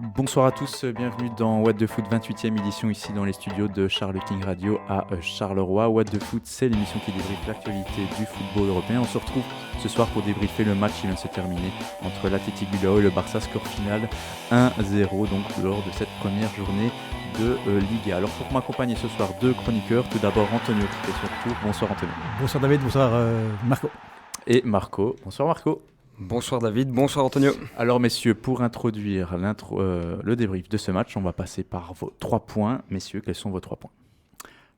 Bonsoir à tous, bienvenue dans What the Foot 28e édition ici dans les studios de Charles King Radio à Charleroi. What the Foot, c'est l'émission qui débriefe l'actualité du football européen. On se retrouve ce soir pour débriefer le match qui vient de se terminer entre l'Athletic Bilbao et le Barça, score final 1-0 donc lors de cette première journée de Liga. Alors pour m'accompagner ce soir, deux chroniqueurs. Tout d'abord Antonio qui fait son retour. Bonsoir Antonio. Bonsoir David, bonsoir Marco. Et Marco. Bonsoir Marco. Bonsoir David, bonsoir Antonio. Alors messieurs, pour introduire le débrief de ce match, on va passer par vos 3 points. Messieurs, quels sont vos 3 points ?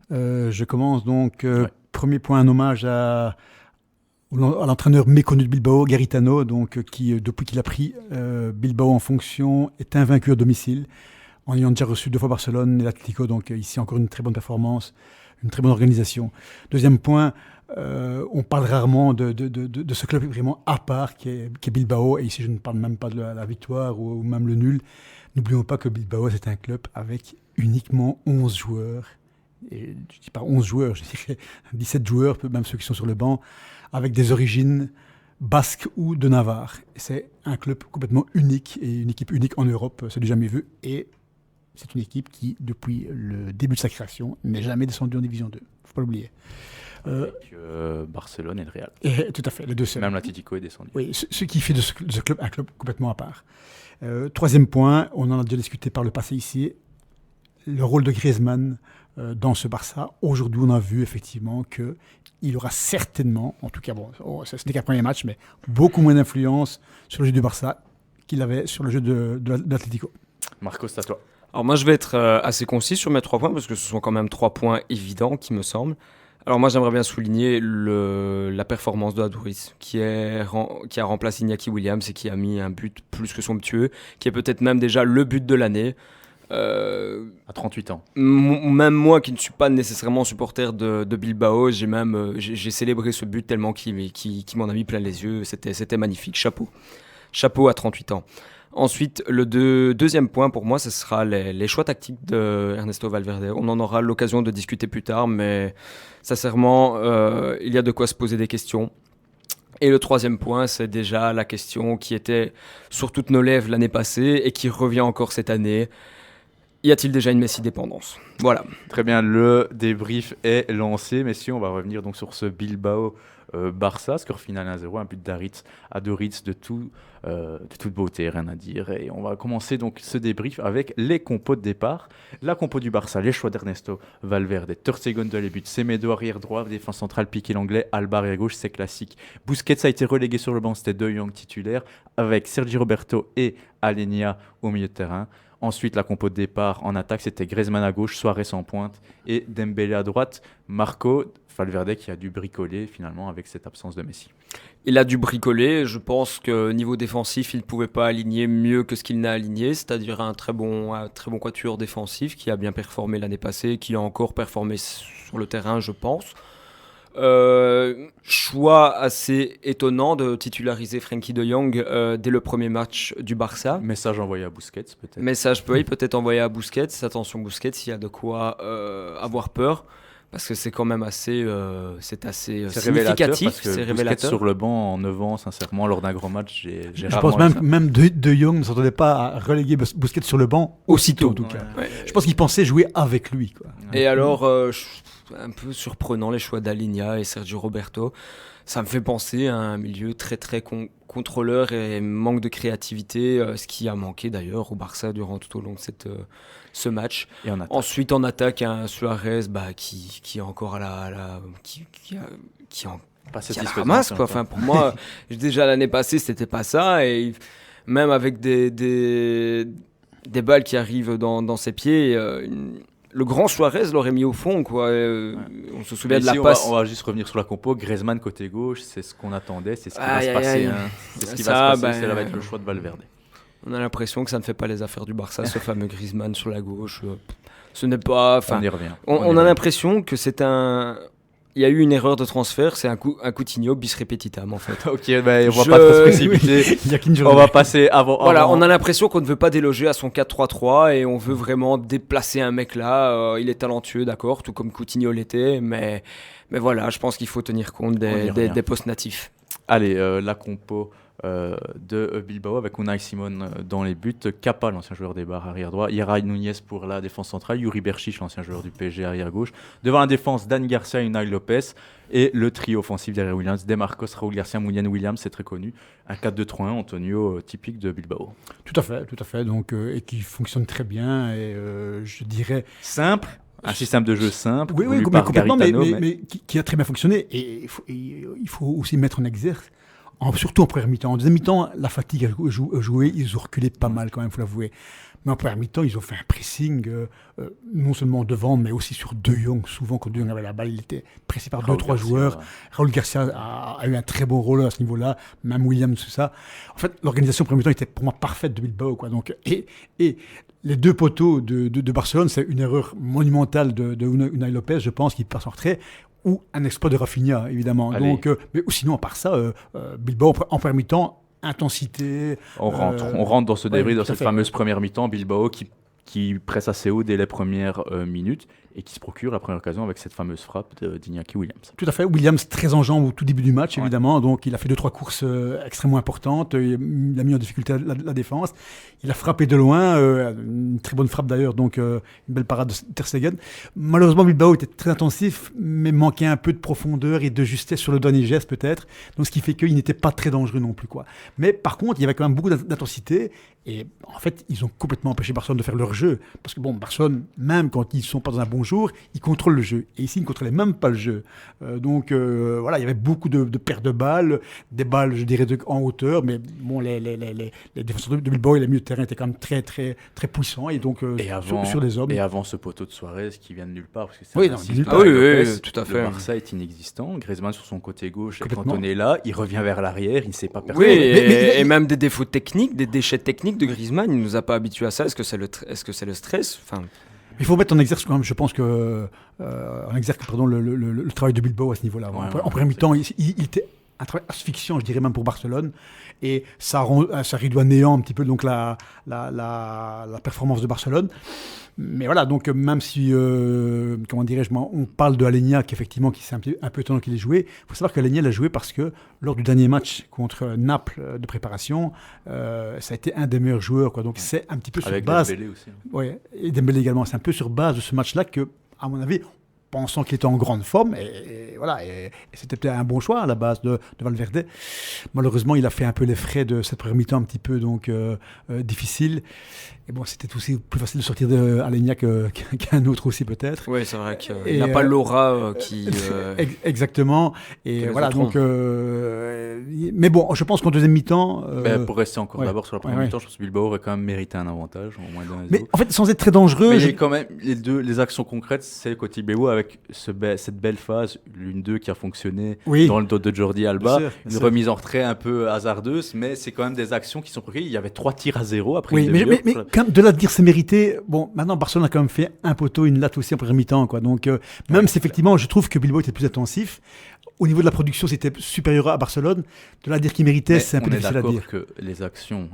Je commence donc. Premier point, un hommage à l'entraîneur méconnu de Bilbao, Garitano, donc, qui, depuis qu'il a pris Bilbao en fonction, est invaincu à domicile, en ayant déjà reçu 2 fois Barcelone et l'Atlético. Donc ici, encore une très bonne performance, une très bonne organisation. Deuxième point, on parle rarement de ce club vraiment à part qui est Bilbao, et ici je ne parle même pas de la victoire ou même le nul. N'oublions pas que Bilbao c'est un club avec uniquement 11 joueurs, et je ne dis pas 11 joueurs, je dirais 17 joueurs, même ceux qui sont sur le banc, avec des origines basques ou de Navarre. C'est un club complètement unique et une équipe unique en Europe, c'est du jamais vu, et c'est une équipe qui, depuis le début de sa création, n'est jamais descendue en Division 2, il ne faut pas l'oublier. Avec Barcelone et le Real. Tout à fait, les deux seuls. Même l'Atlético est descendu. Oui, ce qui fait de ce club un club complètement à part. Troisième point, on en a déjà discuté par le passé ici, le rôle de Griezmann dans ce Barça. Aujourd'hui, on a vu effectivement qu'il aura certainement, en tout cas, ce n'est qu'un premier match, mais beaucoup moins d'influence sur le jeu du Barça qu'il avait sur le jeu de l'Atlético. Marco, c'est à toi. Alors moi je vais être assez concis sur mes 3 points parce que ce sont quand même 3 points évidents qui me semblent. Alors moi j'aimerais bien souligner la performance de Aduriz qui a remplacé Iñaki Williams et qui a mis un but plus que somptueux, qui est peut-être même déjà le but de l'année. À 38 ans. Même moi qui ne suis pas nécessairement supporter de Bilbao, j'ai célébré ce but tellement qui m'en a mis plein les yeux. C'était magnifique, chapeau à 38 ans. Ensuite, le deuxième point pour moi, ce sera les choix tactiques de Ernesto Valverde. On en aura l'occasion de discuter plus tard, mais sincèrement, il y a de quoi se poser des questions. Et le troisième point, c'est déjà la question qui était sur toutes nos lèvres l'année passée et qui revient encore cette année. Y a-t-il déjà une Messi-dépendance ? Voilà. Très bien, le débrief est lancé. Messieurs, on va revenir donc sur ce Bilbao-Barça, score final 1-0, un but d'Aduriz de toute beauté, rien à dire. Et on va commencer donc ce débrief avec les compos de départ. La compo du Barça, les choix d'Ernesto Valverde, Ter Stegen de les buts, Semedo arrière droit, défense centrale, Piqué l'anglais, Alba arrière gauche, c'est classique. Busquets a été relégué sur le banc, c'était De Jong titulaire, avec Sergi Roberto et Alenia au milieu de terrain. Ensuite, la compo de départ en attaque, c'était Griezmann à gauche, Suarez en pointe et Dembélé à droite. Marco, Valverde qui a dû bricoler finalement avec cette absence de Messi. Il a dû bricoler. Je pense que niveau défensif, il ne pouvait pas aligner mieux que ce qu'il n'a aligné, c'est-à-dire un très bon quatuor défensif qui a bien performé l'année passée, qui a encore performé sur le terrain, je pense. Choix assez étonnant de titulariser Frenkie de Jong dès le premier match du Barça. Message envoyé à Busquets peut-être. Message peut-être envoyé à Busquets. Attention Busquets, il y a de quoi avoir peur. Parce que c'est quand même assez significatif. Parce que Busquets sur le banc en 9 ans, sincèrement, lors d'un grand match, j'ai je pense même De Jong ne s'attendait pas à reléguer Busquets sur le banc aussitôt en tout cas. Ouais. Je pense qu'il pensait jouer avec lui, quoi. Et alors, un peu surprenant les choix d'Alenia et Sergio Roberto. Ça me fait penser à un milieu très très contrôleur et manque de créativité, ce qui a manqué d'ailleurs au Barça durant tout au long de ce match. Et ensuite en attaque, un Suarez qui est encore à la ramasse, quoi. Enfin, pour moi, déjà l'année passée c'était pas ça, et même avec des balles qui arrivent dans ses pieds, le grand Suarez l'aurait mis au fond, quoi. On se souvient de la passe. On va juste revenir sur la compo. Griezmann côté gauche, c'est ce qu'on attendait, c'est ce qui va se passer. C'est ce qui va se passer, ça va être le choix de Valverde. On a l'impression que ça ne fait pas les affaires du Barça, ce fameux Griezmann sur la gauche. Ce n'est pas. On y revient. On a l'impression que c'est un. Il y a eu une erreur de transfert, c'est un Coutinho bis repetitam en fait. Ok, on va pas trop se précipiter. On va passer avant. Voilà, on a l'impression qu'on ne veut pas déloger à son 4-3-3 et on veut vraiment déplacer un mec là. Il est talentueux, d'accord, tout comme Coutinho l'était, mais voilà, je pense qu'il faut tenir compte des postes natifs. Allez, la compo de Bilbao avec Unai Simon dans les buts, Kappa, l'ancien joueur des Barres arrière droit, Yaray Núñez pour la défense centrale, Yuri Berchiche, l'ancien joueur du PSG arrière gauche, devant la défense Dan Garcia et Unai Lopez, et le trio offensif derrière Williams, De Marcos, Raúl Garcia, Mounian Williams, c'est très connu, un 4-2-3-1 Antonio typique de Bilbao. Tout à fait, donc, et qui fonctionne très bien, et je dirais... Simple, un système de jeu simple, oui, voulu par complètement, Garitano, mais qui a très bien fonctionné, et il faut aussi mettre en exergue, surtout en première mi-temps. En deuxième mi-temps, la fatigue a joué, ils ont reculé pas mal quand même, il faut l'avouer. Mais en première mi-temps, ils ont fait un pressing, non seulement devant, mais aussi sur De Jong. Souvent, quand De Jong avait la balle, il était pressé par 2-3 joueurs. Ouais. Raúl Garcia a eu un très bon rôle à ce niveau-là, même Williams, tout ça. En fait, l'organisation en première mi-temps était pour moi parfaite de Bilbao, quoi. Donc, et les deux poteaux de Barcelone, c'est une erreur monumentale de Unai Lopez, je pense, qui passe en retrait, ou un exploit de Rafinha, évidemment. Donc, mais sinon, à part ça, Bilbao, en première mi-temps, intensité. On rentre dans ce débris, dans cette fameuse première mi-temps, Bilbao qui presse assez haut dès les premières minutes et qui se procure la première occasion avec cette fameuse frappe d'Iñaki Williams. Tout à fait. Williams très en jambes au tout début du match, évidemment. Donc, il a fait 2-3 courses extrêmement importantes. Il a mis en difficulté la défense. Il a frappé de loin. Une très bonne frappe d'ailleurs. Donc, une belle parade de Ter Stegen. Malheureusement, Bilbao était très intensif, mais manquait un peu de profondeur et de justesse sur le dernier geste, peut-être. Donc, ce qui fait qu'il n'était pas très dangereux non plus, quoi. Mais par contre, il y avait quand même beaucoup d'intensité. Et en fait, ils ont complètement empêché Barcelone de faire leur jeu. Parce que bon, Barcelone, même quand ils ne sont pas dans un bon jour, ils contrôlent le jeu. Et ici, ils ne contrôlaient même pas le jeu. Donc voilà, il y avait beaucoup de pertes de balles, des balles, je dirais, en hauteur. Mais bon, les défenseurs de Bilbao et les milieux de terrain étaient quand même très, très, très puissants. Et donc, sur des hommes. Et avant ce poteau de Suarez qui vient de nulle part. Parce que oui, tout à fait. Le Barça est inexistant. Griezmann sur son côté gauche est cantonné là. Il revient vers l'arrière. Il ne sait pas percer. Oui, et même des défauts techniques, des déchets techniques de Griezmann, il ne nous a pas habitués à ça. Est-ce que c'est le stress? Il faut mettre en exergue quand même, je pense que le travail de Bilbao à ce niveau-là. En premier mi-temps, il était un travail asphyxiant, je dirais même pour Barcelone, et ça réduit à néant un petit peu donc la performance de Barcelone. Mais voilà, donc même si, comment dirais-je, on parle de Aleñá, effectivement, qui c'est un peu étonnant qu'il ait joué. Il faut savoir que Aleñá l'a joué parce que lors du dernier match contre Naples de préparation, ça a été un des meilleurs joueurs, quoi. Donc c'est un petit peu sur base. Avec Dembélé aussi. Ouais, et Dembélé également. C'est un peu sur base de ce match-là que, à mon avis, pensant qu'il était en grande forme, et voilà, et c'était peut-être un bon choix à la base de Valverde. Malheureusement, il a fait un peu les frais de cette première mi-temps un petit peu donc difficile. Et bon, c'était aussi plus facile de sortir de Aleñá qu'un autre aussi peut-être. Oui, c'est vrai qu'il n'a pas l'aura qui. Exactement. Et voilà, donc. Mais bon, je pense qu'en deuxième mi-temps. Pour rester encore d'abord sur la première mi-temps, je pense que Bilbao aurait quand même mérité un avantage, au moins d'un. Mais en fait, sans être très dangereux. Mais j'ai quand même les actions concrètes, c'est côté Bilbao avec cette belle phase, l'une d'eux qui a fonctionné dans le dos de Jordi Alba. Une remise en retrait un peu hasardeuse, mais c'est quand même des actions qui sont prises. Il y avait 3 tirs à 0 après une demi-heure. Mais quand de là de dire c'est mérité, bon, maintenant Barcelone a quand même fait un poteau, une latte aussi en première mi-temps, quoi. Donc, même si effectivement, je trouve que Bilbao était plus intensif, au niveau de la production, c'était supérieur à Barcelone. De là à dire qu'il méritait, c'est un peu difficile à dire. On est d'accord que les actions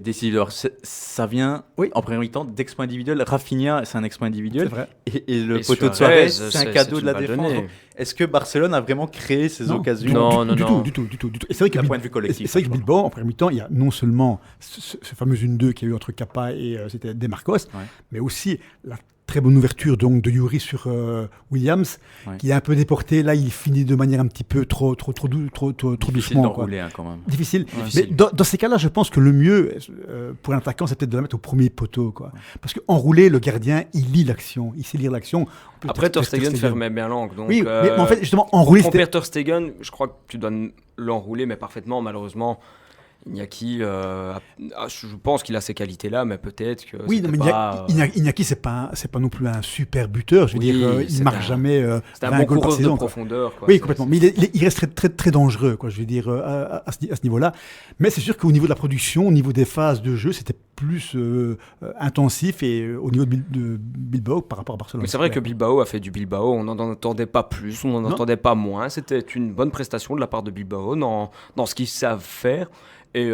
décident, ça vient en première mi-temps d'exploits individuels. Rafinha, c'est un exploit individuel. C'est vrai. Et le poteau de Suarez, c'est un cadeau de la défense. Est-ce que Barcelone a vraiment créé ces occasions? Non, du tout. Et c'est vrai d'un point de vue collectif. C'est vrai que Bilbao, en première mi-temps, il y a non seulement ce fameux 1-2 qu'il y a eu entre Kappa et c'était De Marcos, mais aussi la très bonne ouverture donc de Yuri sur Williams, qui est un peu déporté. Là, il finit de manière un petit peu trop doucement. Difficile d'enrouler, quand même. Difficile. Mais dans ces cas-là, je pense que le mieux pour un attaquant, c'est peut-être de la mettre au premier poteau, quoi. Parce qu'enrouler, le gardien, il lit l'action, il sait lire l'action. Après, Ter Stegen fermait bien l'angle. Donc, oui, mais en fait, justement, enrouler, c'était... Ter Stegen, je crois que tu dois l'enrouler, mais parfaitement, malheureusement. Iñaki, je pense qu'il a ces qualités-là, mais peut-être que. Oui, mais Iñaki, c'est pas non plus un super buteur. Je veux dire, il marque jamais. C'est un bon coureur de profondeur. Quoi. Oui, complètement. Mais il reste très, très, très dangereux, quoi. Je veux dire, à ce niveau-là. Mais c'est sûr qu'au niveau de la production, au niveau des phases de jeu, c'était plus intensif et au niveau de Bilbao par rapport à Barcelone. Mais c'est vrai que Bilbao a fait du Bilbao. On n'en attendait pas plus, on n'en attendait pas moins. C'était une bonne prestation de la part de Bilbao dans ce qu'ils savent faire. Et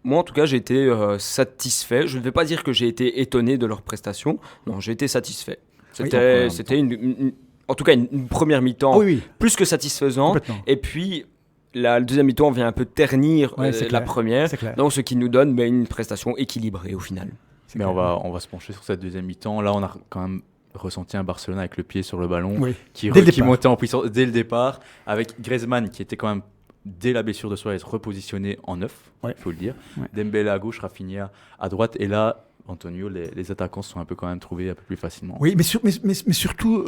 moi, en tout cas, j'ai été satisfait. Je ne vais pas dire que j'ai été étonné de leur prestation. Non, j'ai été satisfait. C'était en tout cas une première mi-temps plus que satisfaisante. Et puis, la deuxième mi-temps vient un peu ternir Ouais, c'est la clair. première. C'est clair. Donc, ce qui nous donne une prestation équilibrée au final. C'est Mais clair. on va se pencher sur cette deuxième mi-temps. Là, on a quand même ressenti un Barcelone avec le pied sur le ballon, Oui. qui Dès le départ. montait en puissance dès le départ, avec Griezmann qui était quand même, dès la blessure de Suarez, repositionné en neuf, il Ouais. faut le dire. Ouais. Dembélé à gauche, Rafinha à droite. Et là, Antonio, les attaquants se sont un peu quand même trouvés un peu plus facilement. Oui, mais surtout,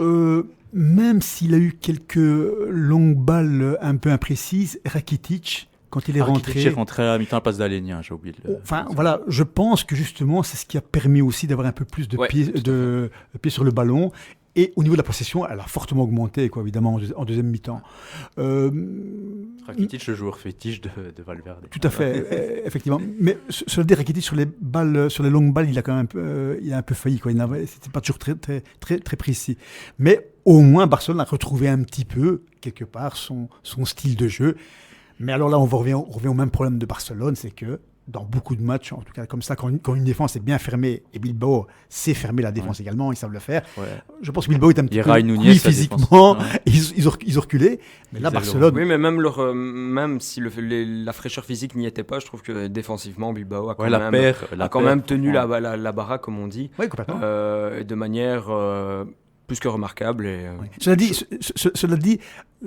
même s'il a eu quelques longues balles un peu imprécises, Rakitic, quand il est Rakitic est rentré... rentré à la mi-temps à la place d'Alenia, j'ai oublié. Enfin, voilà, je pense que justement, c'est ce qui a permis aussi d'avoir un peu plus de Ouais, pieds tout à de pieds sur le ballon. Et au niveau de la possession, elle a fortement augmenté, quoi, évidemment, en deuxième mi-temps. Rakitic, le joueur fétiche de Valverde. Tout à fait, effectivement. Mais cela dit, Rakitic, sur les balles, sur les longues balles, il a quand même il a un peu failli, quoi. C'était pas toujours très précis. Mais au moins, Barcelone a retrouvé un petit peu, quelque part, son style de jeu. Mais alors là, on revient au même problème de Barcelone, c'est que dans beaucoup de matchs, en tout cas comme ça, quand une défense est bien fermée, et Bilbao sait fermer la défense également, ils savent le faire. Ouais. Je pense que Bilbao est un petit peu Ray Núñez, cuit sa physiquement, défense. Ouais. et ils ont reculé. Mais là, Ils avaient Barcelone, Oui, mais même si la fraîcheur physique n'y était pas, je trouve que défensivement, Bilbao a quand Ouais, la même paire, tenu franchement. la baraque, comme on dit, oui, complètement. de manière plus que remarquable. Oui. Cela dit,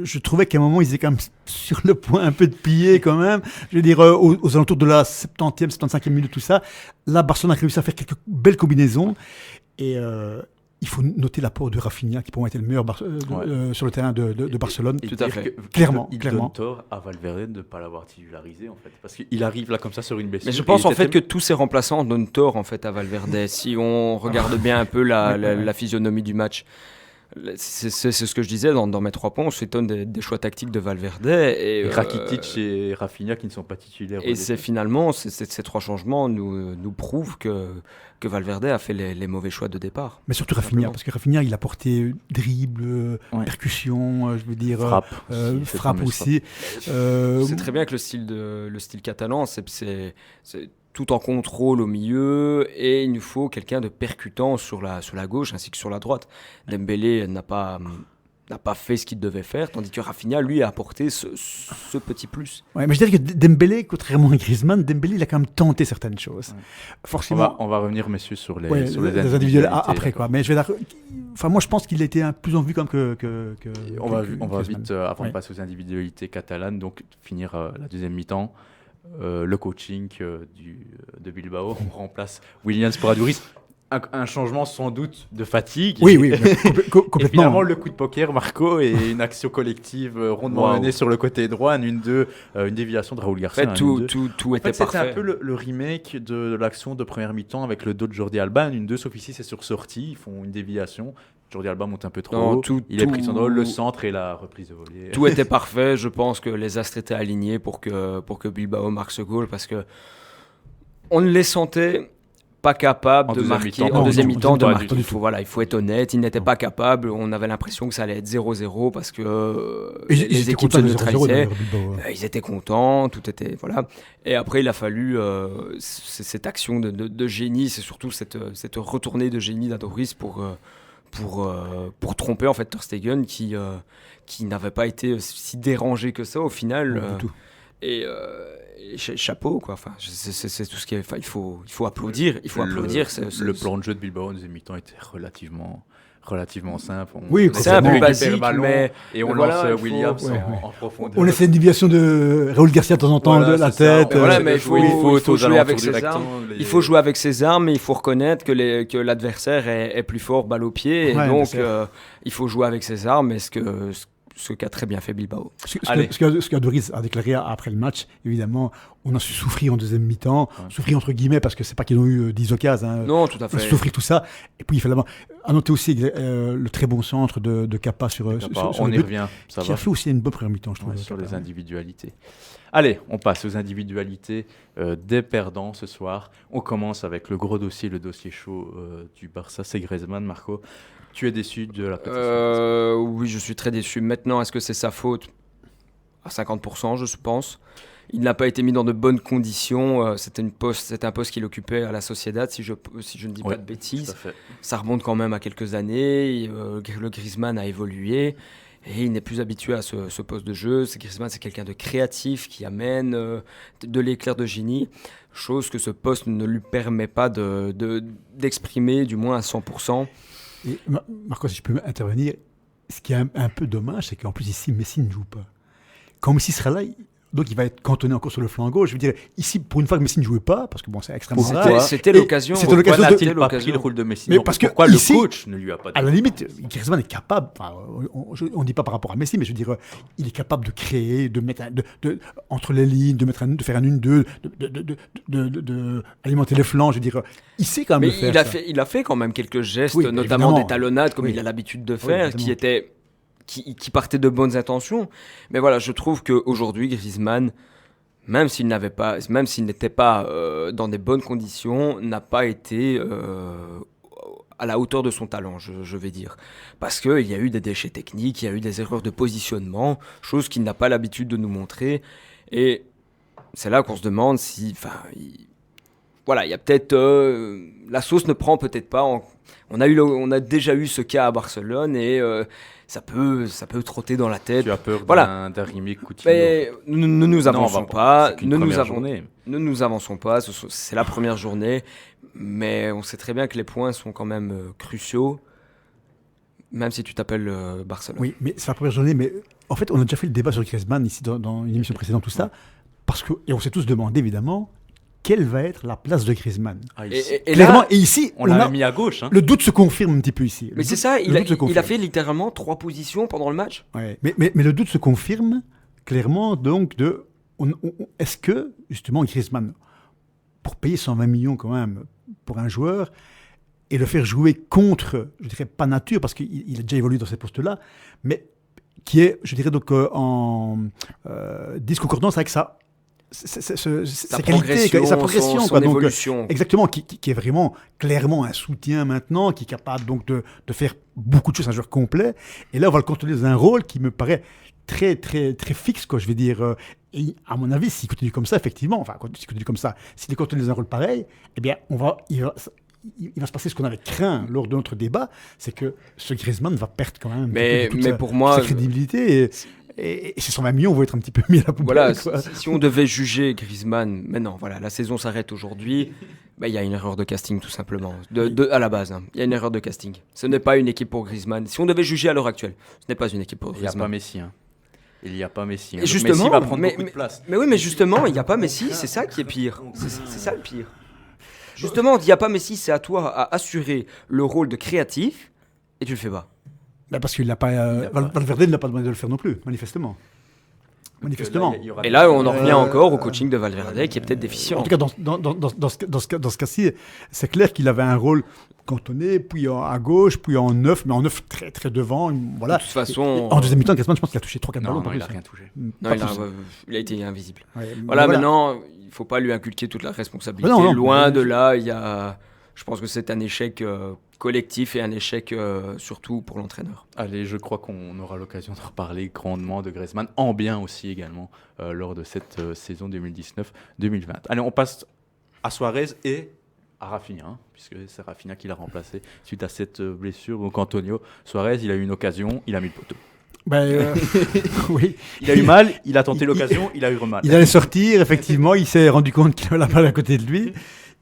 je trouvais qu'à un moment, ils étaient quand même sur le point un peu de piller quand même. Je veux dire, aux alentours de la 70e, 75e minute, tout ça. Là, Barcelone a réussi à faire quelques belles combinaisons. Et il faut noter l'apport de Rafinha, qui pour moi était le meilleur sur le terrain de Barcelone. Et Tout à dire fait. que- Clairement, Il clairement. donne tort à Valverde de ne pas l'avoir titularisé, en fait. Parce qu'il arrive là comme ça sur une blessure. Mais je et pense il en était fait que tous ces remplaçants donnent tort en fait à Valverde. Si on regarde bien un peu la physionomie du match, c'est ce que je disais dans mes 3 points. On s'étonne des choix tactiques de Valverde et Rakitic et Rafinha qui ne sont pas titulaires. et c'est finalement ces 3 changements nous prouvent que Valverde a fait les mauvais choix de départ. Mais surtout Rafinha, Simplement. parce que Rafinha, il a porté dribble, Ouais. percussion, je veux dire, frappe. frappe aussi. C'est très bien que le style catalan, c'est tout en contrôle au milieu et il nous faut quelqu'un de percutant sur la gauche ainsi que sur la droite. Dembélé n'a pas fait ce qu'il devait faire, tandis que Rafinha, lui, a apporté ce petit plus. Ouais, mais je dirais que Dembélé, contrairement à Griezmann, Dembélé, il a quand même tenté certaines choses. Ouais. Forcément. On va revenir, messieurs, sur les, Ouais, sur les les individuels individualités, après, quoi. Mais je vais dire, enfin, moi, je pense qu'il a été plus en vue quand même que On va Griezmann. vite, avant Ouais. de passer aux individualités catalanes, donc finir la deuxième mi-temps. Le coaching de Bilbao, on remplace Williams pour Aduriz. Un changement sans doute de fatigue. Oui, oui, Et complètement. finalement, le coup de poker, Marco, et une action collective rondement Wow. menée sur le côté droit, un 1-2, une déviation de Raoul En Garcia. fait, un tout 1-2. tout En était fait, c'était parfait. un peu le remake de l'action de première mi-temps avec le dos de Jordi Alba, un 1-2, sauf ici, c'est sur sortie, ils font une déviation. Jordi Alba monte un peu trop Non, haut, il est pris son rôle, le centre et la reprise de volée. Tout était parfait. Je pense que les astres étaient alignés pour que Bilbao marque ce goal parce que on ne les sentait pas capables En de deuxième marquer mi-temps. en Non, deuxième non, mi-temps de pas du marquer. tout. Il faut être honnête, ils n'étaient pas capables. On avait l'impression que ça allait être 0-0 parce que les étaient équipes se contents de 0-0 neutralisaient. d'ailleurs, Bilbao. Ils étaient contents, tout était voilà. Et après, il a fallu cette action de génie, c'est surtout cette retournée de génie d'Adoris pour tromper en fait Ter Stegen qui n'avait pas été si dérangé que ça au final. Du tout. Et chapeau quoi. Enfin, c'est tout ce qui est. Enfin, il faut applaudir. Il faut applaudir. Le plan de jeu de Bilbao en deuxième mi-temps était relativement simple. Oui, on c'est essaie un de peu récupérer basique, le ballon mais et on voilà, lance il faut- Williams ouais, ouais. en profondeur. On essaie une déviation de Raoul Garcia de temps en temps Voilà, de la c'est ça. tête. Voilà, On mais essaie il de faut jouer aux jouer avec alentours du ses armes. rectangle et- Il faut jouer avec ses armes, mais il faut reconnaître que l'adversaire est plus fort balle au pied. Ouais, et donc, c'est sûr. il faut jouer avec ses armes, et ce qu'a très bien fait Bilbao. Allez. Ce qu'Adoris a déclaré après le match, évidemment, on a su souffrir en deuxième mi-temps, Ouais. souffrir entre guillemets parce que c'est pas qu'ils ont eu 10 occasions. Hein. Non, tout à On a fait. su souffrir tout ça. Et puis il fallait à noter aussi le très bon centre de Kappa sur on le y but, revient, ça qui va. a fait aussi une bonne première mi-temps, je trouve. Ouais, sur les Kappa. individualités. Allez, on passe aux individualités des perdants ce soir. On commence avec le gros dossier, le dossier chaud du Barça, c'est Griezmann. Marco, tu es déçu de la prestation? Oui, je suis très déçu. Maintenant, est-ce que c'est sa faute? À 50%, je pense. Il n'a pas été mis dans de bonnes conditions. C'était un poste qu'il occupait à la Sociedad, si je ne dis Ouais, pas de bêtises. Tout à fait. Ça remonte quand même à quelques années. Le Griezmann a évolué. Et il n'est plus habitué à ce poste de jeu. Griezmann, c'est quelqu'un de créatif qui amène de l'éclair de génie, chose que ce poste ne lui permet pas d'exprimer, du moins à 100%. Et Marco, si je peux intervenir, ce qui est un peu dommage, c'est qu'en plus ici, Messi ne joue pas. Quand Messi sera là, donc il va être cantonné encore sur le flanc gauche. Je veux dire, ici, pour une fois que Messi ne jouait pas, parce que bon, c'est extrêmement rare. C'était l'occasion. C'était l'occasion Pourquoi n'a-t-il pas pris le rôle de Messi? Mais parce que pourquoi ici, le coach ne lui a pas à dit? la limite, Griezmann est capable, on ne dit pas par rapport à Messi, mais je veux dire, il est capable de créer, de mettre entre les lignes, de faire un 1-2, de alimenter les flancs. Je veux dire, il sait quand même le faire. Il a fait quand même quelques gestes, Oui, notamment évidemment. des talonnades, comme Oui. il a l'habitude de faire, évidemment. qui partaient de bonnes intentions. Mais voilà, je trouve qu'aujourd'hui, Griezmann, même s'il n'était pas dans des bonnes conditions, n'a pas été à la hauteur de son talent, je vais dire. Parce qu'il y a eu des déchets techniques, il y a eu des erreurs de positionnement, chose qu'il n'a pas l'habitude de nous montrer. Et c'est là qu'on se demande si... Voilà, il y a peut-être... la sauce ne prend peut-être pas. On a déjà eu ce cas à Barcelone et ça peut trotter dans la tête. Tu as peur Voilà. d'un remake Coutinho? Mais ne nous avançons pas. Ne nous avançons pas. C'est la première journée. Mais on sait très bien que les points sont quand même cruciaux. Même si tu t'appelles Barcelone. Oui, mais c'est la première journée. Mais en fait, on a déjà fait le débat sur Griezmann ici dans une émission précédente, tout ça. Et on s'est tous demandé, évidemment, quelle va être la place de Griezmann. Et clairement, là, et ici, on l'a mis à gauche. Hein. Le doute se confirme un petit peu ici. Mais c'est ça, il a fait littéralement 3 positions pendant le match. Ouais. Mais le doute se confirme clairement, donc, est-ce que, justement, Griezmann, pour payer 120 millions quand même pour un joueur, et le faire jouer contre, je dirais pas nature, parce qu'il a déjà évolué dans ces postes-là, mais qui est, je dirais, donc en discordance avec sa qualité, sa progression, son évolution. Donc, exactement, qui est vraiment clairement un soutien maintenant, qui est capable donc de faire beaucoup de choses, un joueur complet. Et là, on va le contrôler dans un rôle qui me paraît très, très, très fixe, quoi, je vais dire. Et à mon avis, s'il continue comme ça, effectivement, s'il continue dans un rôle pareil, eh bien, il va se passer ce qu'on avait craint lors de notre débat, c'est que ce Griezmann va perdre quand même sa crédibilité. Et ces 120 millions vont être un petit peu mis à la poubelle. Voilà, si on devait juger Griezmann, mais non, voilà, la saison s'arrête aujourd'hui. Il y a une erreur de casting tout simplement, à la base. Il y a une erreur de casting. Ce n'est pas une équipe pour Griezmann. Si on devait juger à l'heure actuelle, ce n'est pas une équipe pour Griezmann. Il n'y a pas Messi. Il n'y a pas Messi. Et justement, Messi va prendre beaucoup de place. Mais oui, mais justement, il n'y a pas Messi, c'est ça qui est pire. C'est ça le pire. Justement, il n'y a pas Messi, c'est à toi à assurer le rôle de créatif et tu le fais pas. Parce qu'il n'a pas. Valverde ne l'a pas demandé de le faire non plus, manifestement. Et là, on en revient encore au coaching de Valverde qui est peut-être déficient. En tout cas, dans ce cas-ci, c'est clair qu'il avait un rôle cantonné, puis à gauche, puis en neuf, mais en neuf très très devant. Voilà. De toute façon. En deuxième mi-temps, Griezmann, je pense qu'il a touché 3-4 ballons. Non, il n'a rien touché. Non, il a été invisible. Voilà, maintenant, il ne faut pas lui inculquer toute la responsabilité. Loin de là, je pense que c'est un échec collectif et un échec surtout pour l'entraîneur. Allez, je crois qu'on aura l'occasion de reparler grandement de Griezmann, en bien aussi également, lors de cette saison 2019-2020. Allez, on passe à Suarez et à Rafinha, puisque c'est Rafinha qui l'a remplacé suite à cette blessure. Donc Antonio Suarez, il a eu une occasion, il a mis le poteau. Oui. Il a eu mal, il a tenté l'occasion, il a eu mal. Il allait sortir, effectivement, il s'est rendu compte qu'il avait la balle à côté de lui.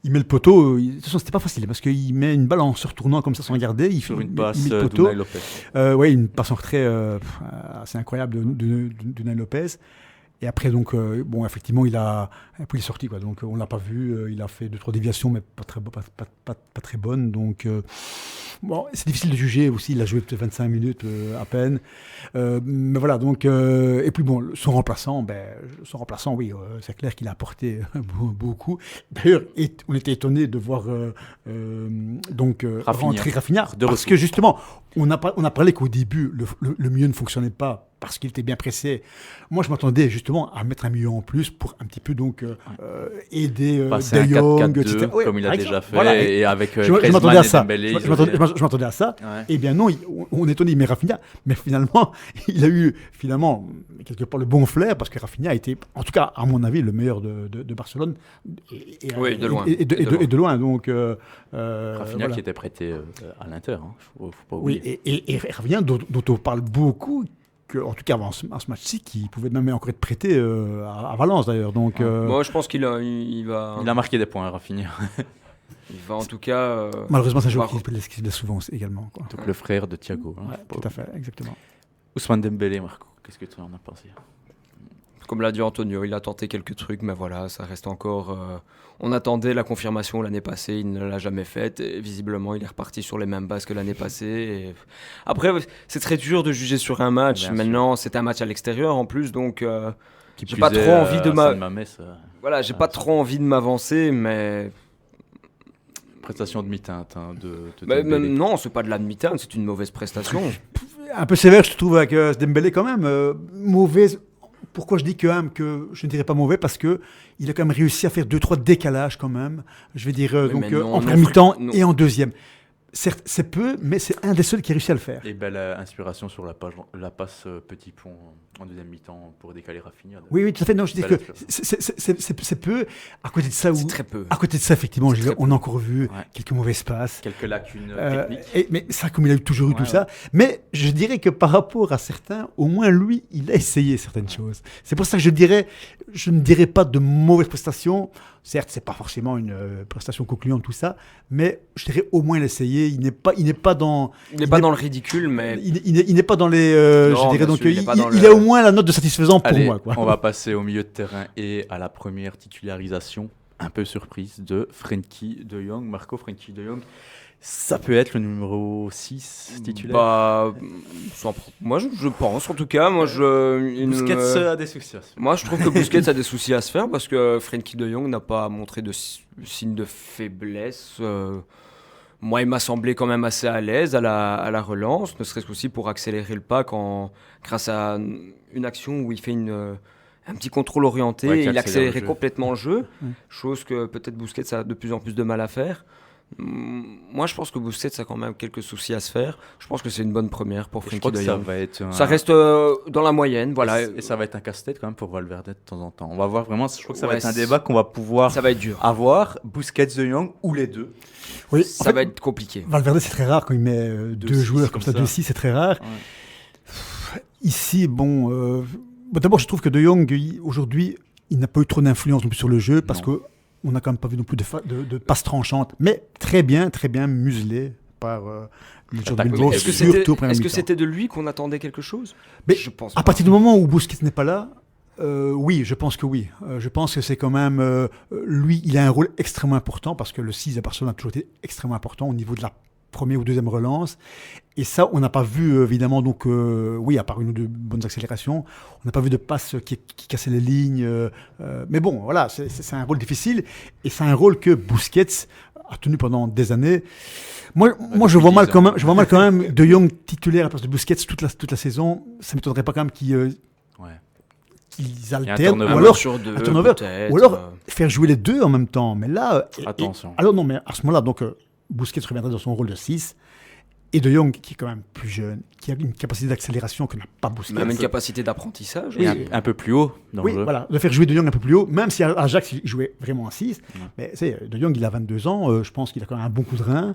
Il met le poteau. De toute façon, c'était pas facile parce qu'il met une balle en se retournant comme ça sans regarder. Sur une passe il met le poteau. d'Unai Lopez. Oui, une passe en retrait assez incroyable d'Unai Lopez. Et après, donc, effectivement, il est sorti, quoi. Donc, on l'a pas vu. Il a fait 2-3 déviations, mais pas très bonnes. Donc, c'est difficile de juger aussi. Il a joué peut-être 25 minutes à peine. Mais voilà, donc, et puis bon, son remplaçant, oui, c'est clair qu'il a apporté beaucoup. D'ailleurs, on était étonnés de voir rentrer Rafinha, parce que justement, on a parlé qu'au début, le milieu ne fonctionnait pas parce qu'il était bien pressé. Moi, je m'attendais justement à mettre un milieu en plus pour un petit peu aider passer De Jong, etc. Comme il a déjà fait, voilà. et avec je m'attendais à ça. Je m'attendais à ça. Ouais. Eh bien non, on est étonné, mais Rafinha, finalement, il a eu quelque part le bon flair parce que Rafinha a été, en tout cas à mon avis, le meilleur de Barcelone. De loin. Et de loin. Donc, Rafinha qui était prêté à l'Inter. Faut pas oublier. Oui, et Rafinha dont on parle beaucoup, en tout cas avant ce match-ci, qu'il pouvait même encore être prêté à Valence d'ailleurs. Donc, Moi, je pense qu'il va. Il a marqué des points, Rafinha. Il va en tout cas. Malheureusement, c'est un joueur voir- qui se blesse souvent également. Quoi. Donc le frère de Thiago. Ouais, tout à fait, exactement. Ousmane Dembélé, Marco, qu'est-ce que tu en as pensé? Comme l'a dit Antonio, il a tenté quelques trucs, mais voilà, ça reste encore. On attendait la confirmation l'année passée, il ne l'a jamais faite. Et visiblement, il est reparti sur les mêmes bases que l'année passée. Et... Après, c'est très dur de juger sur un match. Bien Maintenant, c'est un match à l'extérieur en plus, donc Qui j'ai plus pas est, trop envie de Hassan Mamès, voilà, j'ai pas trop envie de m'avancer, mais prestation demi-teinte de mais Dembélé. non, c'est pas de la demi-teinte, c'est une mauvaise prestation. Un peu sévère, je trouve, avec Dembélé quand même. Mauvaise. Pourquoi je dis quand même que je ne dirais pas mauvais? Parce que il a quand même réussi à faire 2-3 décalages quand même. Je vais dire Oui, donc mais non, en non, premier mi-temps non. et en deuxième. Certes, c'est peu, mais c'est un des seuls qui a réussi à le faire. Et belle inspiration sur la passe Petit Pont en deuxième mi-temps pour décaler Rafinha. Oui, oui, tout à fait. Non, je dis Belle que c'est peu. À côté de ça, C'est très peu. à côté de ça, effectivement, C'est très on peu. a encore vu Ouais. quelques mauvaises passes. Quelques lacunes techniques. Mais ça, comme il a toujours eu tout Ouais, ça. Mais je dirais que par rapport à certains, au moins lui, il a essayé certaines choses. C'est pour ça que je ne dirais pas de mauvaises prestations. Certes, c'est pas forcément une prestation concluante tout ça, mais je dirais au moins l'essayer. Il n'est pas dans. Il n'est pas dans le ridicule, mais Il n'est pas dans les. Non, je dirais bien donc sûr, il est pas dans il le- a au moins la note de satisfaisant pour Allez, moi. Quoi. on va passer au milieu de terrain et à la première titularisation, un peu surprise, de Frenkie de Jong. Marco, Frenkie de Jong, ça peut être le numéro 6 titulaire. bah, moi je pense en tout cas. Busquets a des soucis. Moi, je trouve que Busquets a des soucis à se faire parce que Frenkie de Jong n'a pas montré de signe de faiblesse. Moi, il m'a semblé quand même assez à l'aise à la relance, ne serait-ce qu'aussi pour accélérer le pas grâce à une action où il fait un petit contrôle orienté, Ouais, et qui il accélère accélérait le jeu. complètement le jeu, Mm. chose que peut-être Busquets a de plus en plus de mal à faire. Moi, je pense que Busquets a quand même quelques soucis à se faire. Je pense que c'est une bonne première pour Et je Frenkie crois que de ça Jong. va être Ça reste dans la moyenne, voilà. Et ça va être un casse-tête quand même pour Valverde de temps en temps. On va voir vraiment, je crois que ça va Ouais, être un débat qu'on va pouvoir Ça va être dur. avoir, Busquets de Jong ou les deux. Oui, en Ça fait, va être compliqué. Valverde, c'est très rare quand il met deux 2-6 joueurs comme ça, comme ça. 2-6, c'est très rare. Ouais. Ici, bon, d'abord, je trouve que De Jong, aujourd'hui, il n'a pas eu trop d'influence non plus sur le jeu parce Non. que on n'a quand même pas vu non plus de passes tranchantes, mais très bien muselé par les joueurs de Attaque, Bilbao, mais Est-ce que surtout c'était au premier est-ce que mi-temps. c'était de lui qu'on attendait quelque chose? Mais Je pense À pas. partir du moment où Busquets n'est pas là, oui, je pense que oui. Je pense que c'est quand même... lui, il a un rôle extrêmement important parce que le 6 à Barcelone a toujours été extrêmement important au niveau de la première ou deuxième relance. Et ça, on n'a pas vu, évidemment, donc, oui, à part une ou deux bonnes accélérations, on n'a pas vu de passe qui cassait les lignes. Mais bon, voilà, c'est un rôle difficile et c'est un rôle que Busquets a tenu pendant des années. Moi, je vois mal quand même, De Jong titulaire à la place de Busquets toute la saison. Ça ne m'étonnerait pas quand même qu'ils Ouais. qu'ils un alternent, turnover. ou alors sur deux, un turnover, peut-être, ou alors faire jouer les deux en même temps. Mais là, Attention. alors non, mais à ce moment-là, donc Busquets reviendrait dans son rôle de 6 et De Jong qui est quand même plus jeune, qui a une capacité d'accélération que n'a pas Busquets. même une capacité d'apprentissage. Et Oui. un peu plus haut dans Oui, le jeu. voilà, de faire jouer De Jong un peu plus haut, même si à Ajax il jouait vraiment en 6. Ouais. Mais De Jong, il a 22 ans, je pense qu'il a quand même un bon coup de rein.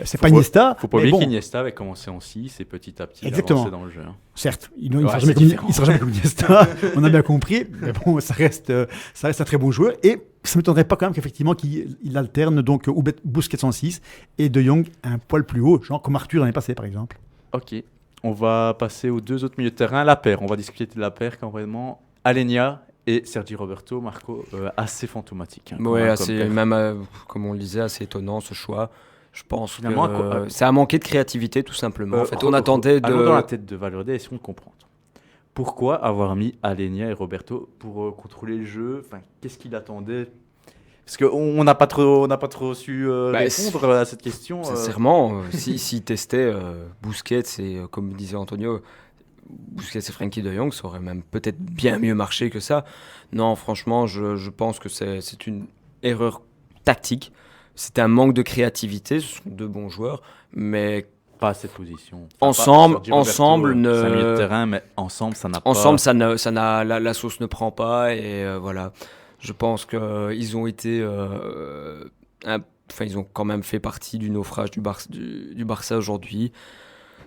C'est Faut pas pas- Iniesta. Faut pas mais oublier bon, qu'Iniesta avait commencé en 6 et petit à petit il Exactement. avançait dans le jeu. Hein. certes, il ne Ouais, sera c'est jamais comme, différent. il sera jamais comme Iniesta, on a bien compris. Mais bon, ça reste un très bon joueur. Et ça ne m'étonnerait pas quand même qu'effectivement qu'il alterne donc Busquets en 6 et De Jong un poil plus haut, genre comme Arthur l'année passée par exemple. Ok. On va passer aux deux autres milieux de terrain. La paire. On va discuter de la paire quand vraiment Alenia et Sergi Roberto, Marco, assez fantomatique. Hein, Ouais, comme assez, paire. même comme on le disait, assez étonnant ce choix. Je pense Finalement, que à quoi- ça a manqué de créativité tout simplement. En fait, on Ro- attendait allons dans la de. tête de Valverde, essayons de comprendre. Pourquoi avoir mis Alenia et Roberto pour contrôler le jeu? Enfin, qu'est-ce qu'il attendait? Parce qu'on n'a pas trop su Bah, répondre à cette question. Sincèrement, s'il testait Busquets et comme disait Antonio, Busquets et Frenkie de Jong, ça aurait même peut-être bien mieux marché que ça. Non, franchement, je pense que c'est une erreur tactique. C'est un manque de créativité. Ce sont deux bons joueurs, mais Pas à cette position. Ensemble- pas Sergi Roberto, ensemble, ne- c'est un milieu de terrain, mais ensemble, ça n'a pas. ensemble, la sauce ne prend pas. Et voilà, je pense qu'ils ont été, ils ont quand même fait partie du naufrage du Barça aujourd'hui.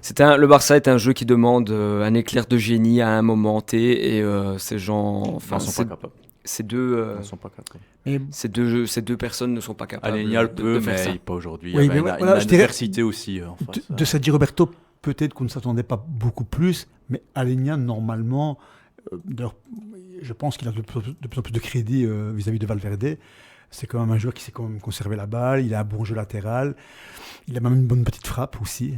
Le Barça est un jeu qui demande un éclair de génie à un moment T et ces gens, Enfin, ils sont pas capables. ces deux, Ils sont pas capables. Et ces deux personnes ne sont pas capables Alenia le de peut, faire ça. mais pas aujourd'hui. Oui, Il y avait mais une voilà, je dirais- adversité aussi en face. de Sergi Roberto, peut-être qu'on ne s'attendait pas beaucoup plus, mais Alenia, normalement, d'ailleurs, je pense qu'il a de plus en plus de crédit vis-à-vis de Valverde. C'est quand même un joueur qui sait quand même conserver la balle, il a un bon jeu latéral, il a même une bonne petite frappe aussi,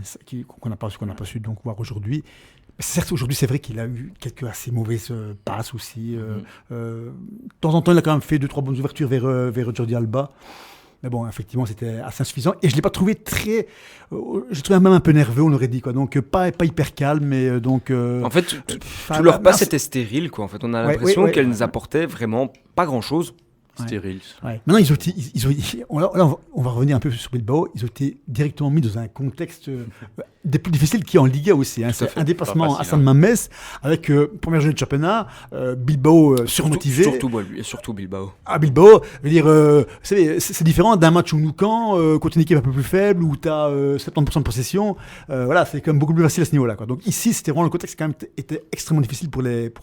qu'on n'a pas su donc voir aujourd'hui. Certes, aujourd'hui, c'est vrai qu'il a eu quelques assez mauvaises passes aussi. De temps en temps, il a quand même fait 2-3 bonnes ouvertures vers Jordi Alba. Mais bon, effectivement, c'était assez insuffisant. Et je ne l'ai pas trouvé très... je trouvais même un peu nerveux, on aurait dit. Quoi. Donc, pas hyper calme, mais donc... En fait, tout leur passe était stérile. Quoi. En fait, on a l'impression qu'elles nous apportaient vraiment pas grand-chose. Stérile. Ouais. Maintenant, on va revenir un peu sur Bilbao. Ils ont été directement mis dans un contexte des plus difficiles qui est en Liga aussi. Hein. C'est un déplacement à San Mamés avec première journée de championnat, Bilbao surmotivé. Surtout Bilbao. À Bilbao, je veux dire, vous savez, c'est différent d'un match au Nou Camp contre une équipe un peu plus faible où tu as 70% de possession. Voilà, c'est quand même beaucoup plus facile à ce niveau-là. Quoi. Donc ici, c'était vraiment le contexte qui quand même était extrêmement difficile pour les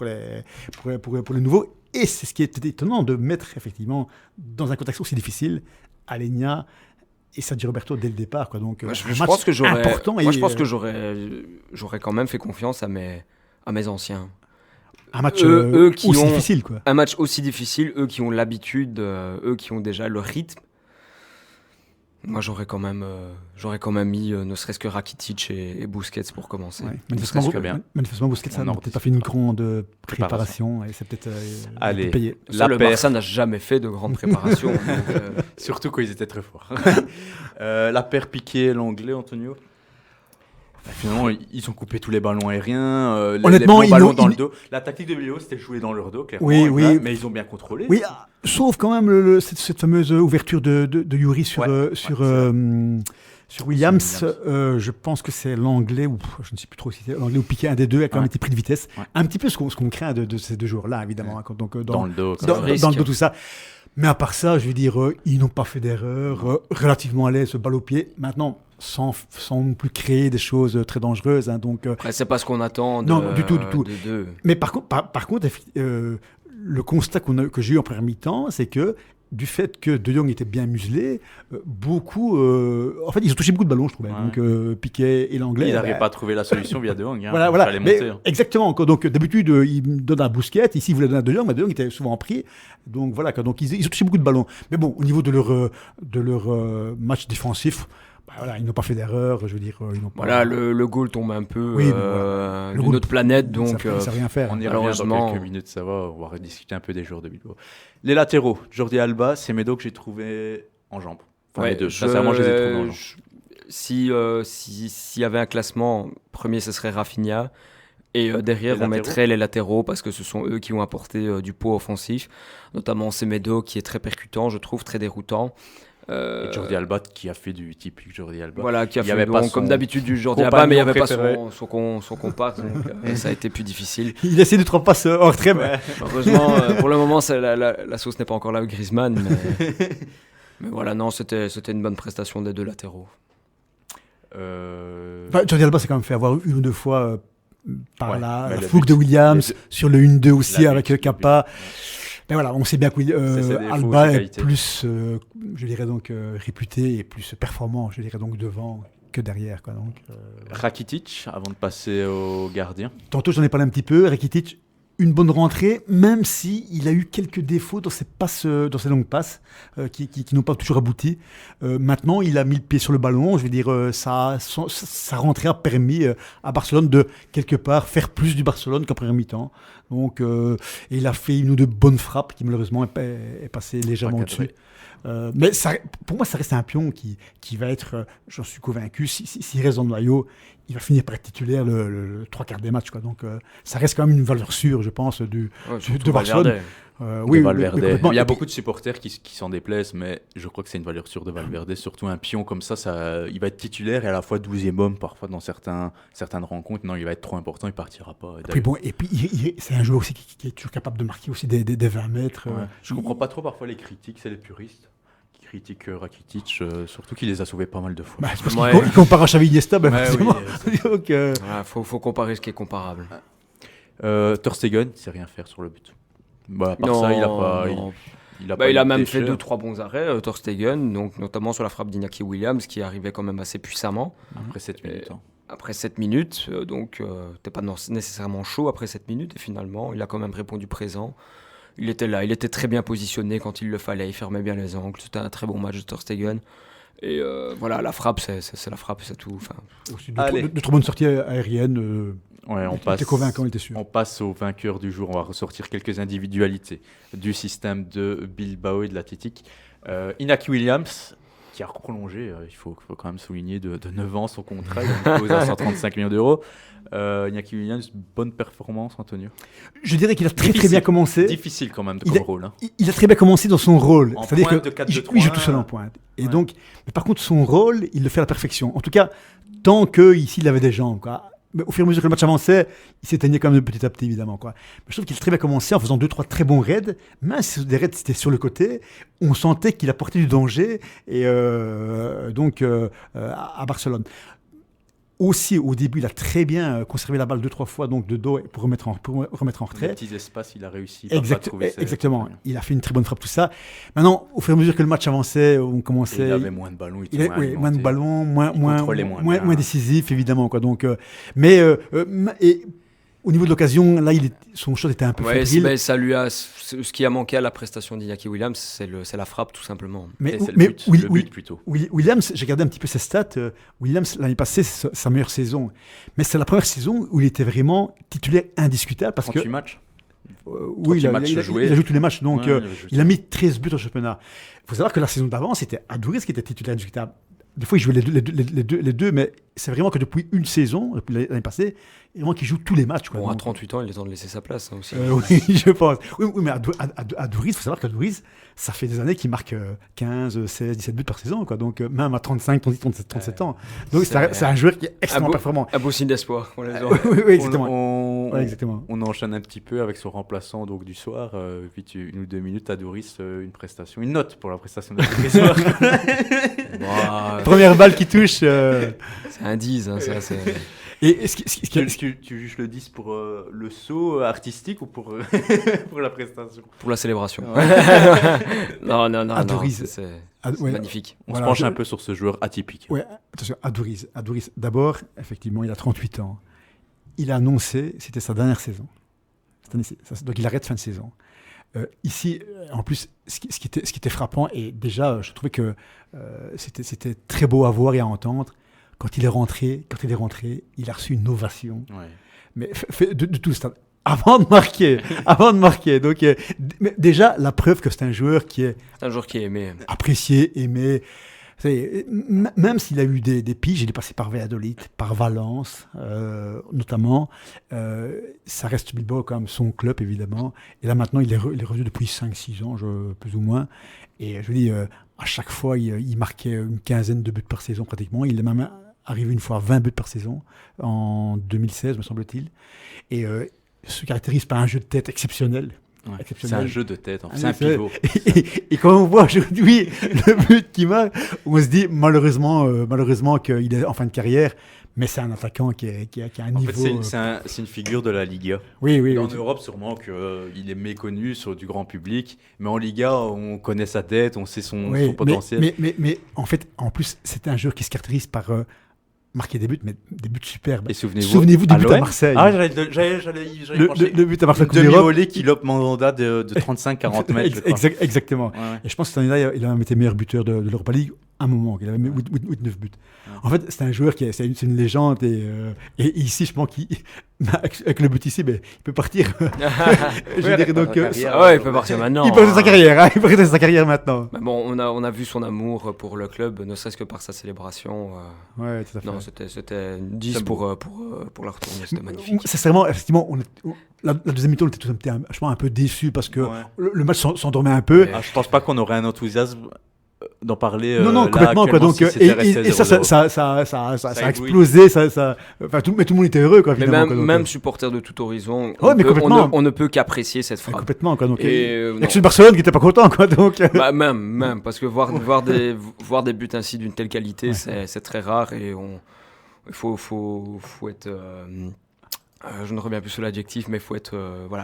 nouveaux. Et c'est ce qui était étonnant de mettre effectivement dans un contexte aussi difficile Alenia et Sergi Roberto dès le départ. Quoi. Donc, je pense que j'aurais quand même fait confiance à mes anciens. Un match aussi difficile. Quoi. Un match aussi difficile, eux qui ont l'habitude, eux qui ont déjà le rythme. Moi, j'aurais quand même mis ne serait-ce que Rakitic et Busquets pour commencer. Ouais, manifestement, Busquets n'a peut-être pas fait une grande préparation. Et c'est peut-être payé. Le Barça n'a jamais fait de grande préparation. Donc, surtout quand ils étaient très forts. La paire Piqué-Langlais, Antonio. Finalement, ils ont coupé tous les ballons aériens, honnêtement, les ballons dans le dos. La tactique de Bilbao, c'était jouer dans leur dos, clairement. Oui. Mais ils ont bien contrôlé. Oui, sauf quand même cette fameuse ouverture de Yuri sur Williams. Je pense que c'est l'anglais, ou je ne sais plus trop si c'est l'anglais ou Piqué, un des deux a quand même été pris de vitesse. Ouais. Un petit peu ce qu'on craint de ces deux joueurs-là, évidemment. Ouais. Donc, dans le dos. Dans le dos, tout ça. Mais à part ça, je veux dire, ils n'ont pas fait d'erreur, relativement à l'aise, balle au pied. Maintenant, sans non plus créer des choses très dangereuses. Hein, donc, après, c'est pas ce qu'on attend non, du tout. Mais par contre, le constat que j'ai eu en première mi-temps, c'est que du fait que De Jong était bien muselé, en fait, ils ont touché beaucoup de ballons, je trouvais. Ouais. Donc, Piqué et l'anglais. Il n'arrivait pas à trouver la solution via De Jong. Hein, voilà. Exactement. Donc, d'habitude, il donne un Busquets. Ici, il voulait donner à De Jong, mais De Jong était souvent pris. Donc, voilà. Donc, ils ont touché beaucoup de ballons. Mais bon, au niveau de leur match défensif, voilà, ils n'ont pas fait d'erreur, je veux dire. Voilà, le goal tombe un peu d'une autre planète, donc ça rien faire. On y revient dans quelques minutes, ça va, on va rediscuter un peu des joueurs de Bilbao. Les latéraux, Jordi Alba, c'est Medo que j'ai trouvé en jambes. Enfin, les deux, sincèrement, je les ai trouvés en jambes. S'il y avait un classement, premier, ce serait Rafinha. Et derrière, on mettrait les latéraux parce que ce sont eux qui ont apporté du poids offensif. Notamment Semedo qui est très percutant, je trouve, très déroutant. Et Jordi Alba qui a fait du typique Jordi Alba. Voilà, qui a fait comme d'habitude du Jordi Alba, mais il n'y avait pas son comparse, donc ça a été plus difficile. Il essaie de 3 passes hors trait. Ouais. Heureusement, pour le moment, la sauce n'est pas encore là avec Griezmann. Mais voilà, non, c'était une bonne prestation des deux latéraux. Jordi Alba s'est quand même fait avoir une ou deux fois par la fougue de Williams, sur le 1-2 aussi avec Kappa. Mais voilà, on sait bien qu'Alba est plus, je dirais donc, réputé et plus performant, je dirais donc, devant que derrière. Quoi, donc, Rakitic, avant de passer au gardien. Tantôt, j'en ai parlé un petit peu. Rakitic, une bonne rentrée, même s'il a eu quelques défauts dans ses longues passes qui n'ont pas toujours abouti. Maintenant, il a mis le pied sur le ballon. Je veux dire, sa rentrée a permis à Barcelone de, quelque part, faire plus du Barcelone qu'en première mi-temps. Donc, il a fait une ou deux bonnes frappes qui, malheureusement, est passé légèrement dessus. Mais pour moi, ça reste un pion qui va être, j'en suis convaincu, s'il reste dans le noyau, il va finir par être titulaire le 3/4 des matchs. Quoi. Donc, ça reste quand même une valeur sûre, je pense, de Barcelone. Oui, Valverde. Il y a beaucoup de supporters qui s'en déplaisent, mais je crois que c'est une valeur sûre de Valverde. Surtout un pion comme ça, il va être titulaire et à la fois 12e homme parfois dans certaines rencontres. Non, il va être trop important, il partira pas. Et puis c'est un joueur aussi qui est toujours capable de marquer aussi des 20 mètres. Ouais. Je comprends pas trop parfois les critiques, c'est les puristes critique Rakitic, surtout qu'il les a sauvés pas mal de fois. Bah, c'est parce Ouais. qu'il compare à Xavi Iniesta, bah, Ouais, forcément. oui, Donc, Faut comparer ce qui est comparable. Ter Stegen, il sait rien faire sur le but. Bah, à part ça, il a pas. non. Il a, Bah, pas il a eu de même fait déchets 2-3 bons arrêts, Ter Stegen, donc notamment sur la frappe d'Iñaki Williams qui arrivait quand même assez puissamment. après 7 minutes. Hein. Après 7 minutes, donc t'es pas nécessairement chaud après 7 minutes, et finalement il a quand même répondu présent. Il était là, il était très bien positionné quand il le fallait, il fermait bien les angles, c'était un très bon match de Ter Stegen. Et voilà, la frappe, c'est la frappe, c'est tout. Enfin, aussi Allez. de trop bonnes sorties aériennes. Ouais, on Il passe. était convaincant, il était sûr. On passe au vainqueur du jour. On va ressortir quelques individualités du système de Bilbao et de l'Athletic. Inaki Williams, qui a prolongé, il faut quand même souligner, de 9 ans son contrat. Il a une clause à 135 millions d'euros. Inaki Williams, bonne performance, Antonio. Je dirais qu'il a très Difficile. bien commencé. Difficile quand même Il comme a- rôle. Hein. Il a très bien commencé dans son rôle. En C'est-à-dire pointe que de 4-2-3-1. il joue tout seul en pointe. Et Ouais. donc, mais par contre, son rôle, il le fait à la perfection. En tout cas, tant que ici, il avait des jambes, quoi. Mais au fur et à mesure que le match avançait, il s'éteignait quand même petit à petit, évidemment, quoi. Mais je trouve qu'il a très bien commencé en faisant 2-3 très bons raids. Même si des raids c'était sur le côté, on sentait qu'il apportait du danger. Et à Barcelone. Aussi, au début, il a très bien conservé la balle 2-3 fois, donc de dos, pour remettre en Les retrait. petits espaces, il a réussi. parfois à Exact, trouver ses- exactement. Il a fait une très bonne frappe, tout ça. Maintenant, au fur et à mesure que le match avançait, on Et commençait. il avait moins de ballons. Il avait moins de alimenté. ballons, Il contrôlait moins bien. moins décisif, évidemment. Quoi. Donc, et au niveau de l'occasion, là, son shot était un peu ouais, fébrile. ça lui a, ce qui a manqué à la prestation d'Iñaki Williams, c'est la frappe tout simplement. Mais, Et c'est mais le but plutôt. Williams, j'ai regardé un petit peu ses stats. Williams, l'année passée, c'est sa meilleure saison. Mais c'est la première saison où il était vraiment titulaire indiscutable. Parce 38 que, matchs. oui, 38 matchs joués. il a joué tous les matchs. Donc, Ouais, il avait joué il a mis 13 buts au championnat. Il faut savoir que la saison d'avant, c'était Adouris qui était titulaire indiscutable. Des fois, il jouait les deux, mais c'est vraiment que depuis une saison, depuis l'année passée, vraiment qu'il joue tous les matchs. Quoi. Bon, à Donc, 38 ans, il est temps de laisser sa place hein, aussi. oui, je pense. Oui, mais Adouris, il faut savoir qu'Adouris, ça fait des années qu'il marque 15, 16, 17 buts par saison. Quoi. Donc, même à 35, 37 ans. Donc, c'est un joueur qui est extrêmement performant. Un beau signe d'espoir. On les a. Oui, exactement. On, Exactement. on enchaîne un petit peu avec son remplaçant donc, du soir. Vite, 1 ou 2 minutes, Adouris, une prestation, une note pour la prestation d'Adouris du soir. Wow, Première balle qui touche. c'est un 10, hein, ça. C'est... Et ce qui- Tu juges le 10 pour le saut artistique ou pour, pour la prestation? Pour la célébration. non, Adouris. c'est ouais. magnifique. On Voilà, se penche je- un peu sur ce joueur atypique. Ouais, attention, Adouris, d'abord, effectivement, il a 38 ans. Il a annoncé, c'était sa dernière saison. Donc il arrête fin de saison. Ici, en plus, ce qui était frappant, et déjà, je trouvais que c'était très beau à voir et à entendre. Quand il est rentré, il a reçu une ovation. Ouais. Mais de tout le stade. Avant de marquer. Donc, mais déjà, la preuve que c'est un joueur qui est C'est un joueur qui est aimé. apprécié, aimé. Même s'il a eu des piges, il est passé par Valladolid, par Valence, notamment. Ça reste Bilbao quand même son club, évidemment. Et là, maintenant, il est revenu depuis 5-6 ans, plus ou moins. Et je veux dire, à chaque fois, il marquait une quinzaine de buts par saison, pratiquement. Il est même arrivé une fois à 20 buts par saison, en 2016, me semble-t-il. Et se caractérise par un jeu de tête exceptionnel. Ouais. C'est Exceptionnel. un jeu de tête, Ah, c'est un c'est- pivot. Et quand on voit aujourd'hui le but qu'il marque, on se dit malheureusement qu'il est en fin de carrière, mais c'est un attaquant qui a un En niveau. fait, c'est une figure de la Liga. Oui. En Europe, sûrement qu'il est méconnu du grand public, mais en Liga, on connaît sa tête, on sait son potentiel. Mais en fait, en plus, c'est un joueur qui se caractérise par marquer des buts, mais des buts superbes. Et Souvenez-vous du à but à l'OM. Marseille. Ah, j'allais pencher. Le but à Marseille, la Coupe d'Europe. Demi-volée qui lope Mandanda de 35-40 mètres. je crois. Exactement. Ouais, ouais. Et je pense que cette année-là, il a même été meilleur buteur de l'Europa League un moment. Il avait mis 8 9 buts. Ouais. En fait, c'est un joueur c'est une légende. Et ici, je pense qu'avec le but ici, ben, il peut partir. Je veux dire, donc, Ouais, il peut partir maintenant. il peut arrêter sa carrière. Il peut arrêter sa carrière maintenant. Mais bon, on a vu son amour pour le club, ne serait-ce que par sa célébration. Ouais, tout à fait. Non, c'était 10 C'est pour la retournée, c'était magnifique. Sincèrement, effectivement, la deuxième mi-temps, on était tous un peu déçus parce que Ouais. le match s'endormait un peu. Ouais. Ah, je pense pas qu'on aurait un enthousiasme d'en parler. Non, non, là, complètement, quoi. actuellement, Donc, si c'était resté et ça, 0-0. ça Ça a éblouit. explosé. Enfin, mais tout le monde était heureux, quoi, Mais finalement. quoi, donc, même supporter de tout horizon, Ouais, mais complètement. on ne peut qu'apprécier cette mais frappe. complètement, quoi. Donc, Et, il y a non. que ceux de Barcelone qui n'étaient pas contents, quoi. Donc, Bah, même, parce que voir des buts ainsi d'une telle qualité, c'est très rare et il faut être. Je ne reviens plus sur l'adjectif, mais il faut être